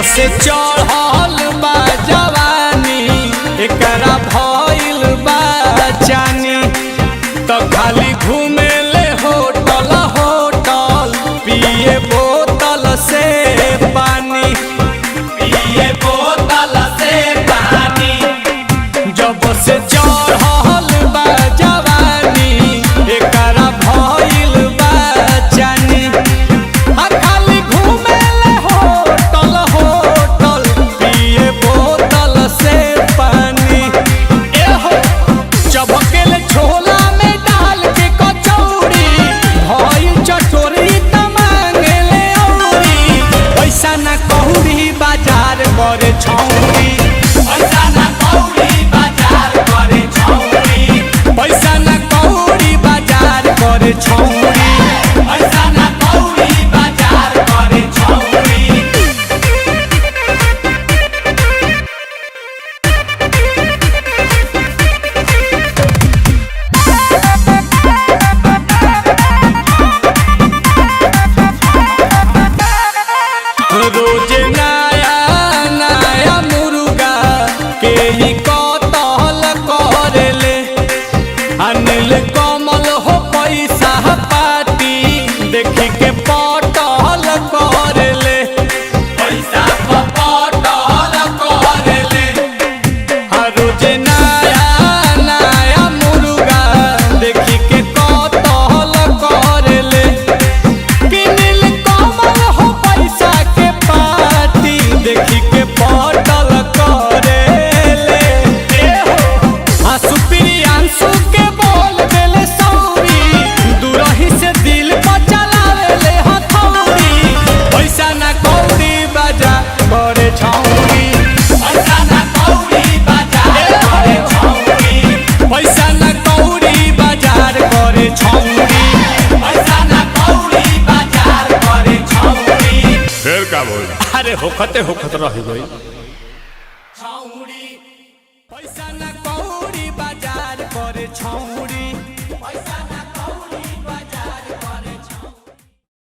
से चढ़ल बा जवानी एकरा भइल बा जानी तो खाली घूमे ले होटल होटल पिए बोतल से पानी पिए बोतल से पानी। जब से चढ़ल बा जवानी एकरा भइल बा जानी खाली घूमे ले होटल होटल पिए बोतल से पानी। एहो चबकेले छोला में डाल के कचौड़ी भइल चटोरी त मांगेले औरी पैसा ना कौड़ी बाजार करे छौरी पैसा ना कौड़ी बाजार करे छौरी पैसा ना कौड़ी बाजार करे छौरी पैसा ना कौड़ी बाजार करे छौरी। रोज नया नया मुर्गा के ही कतल करेले अनिल कमल हो पैसा पाती देखी के पटल करेले पैसा पटल करेले। रोज नया नया मुर्गा देखी के कतल करेले किनिल कमल हो पैसा के पाती देखी के पटल करेले। आंसू प्रियांशु के बोल देले सौरी दूरही से दिल पर चलावेले हथौड़ी पैसा ना कौड़ी बाजार करे छौरी पैसा ना कौड़ी बाजार करे छौरी पैसा ना कौड़ी बाजार करे छौरी पैसा ना कौड़ी बाजार करे छौरी। फिर का बोल अरे होखते होखत रह गई।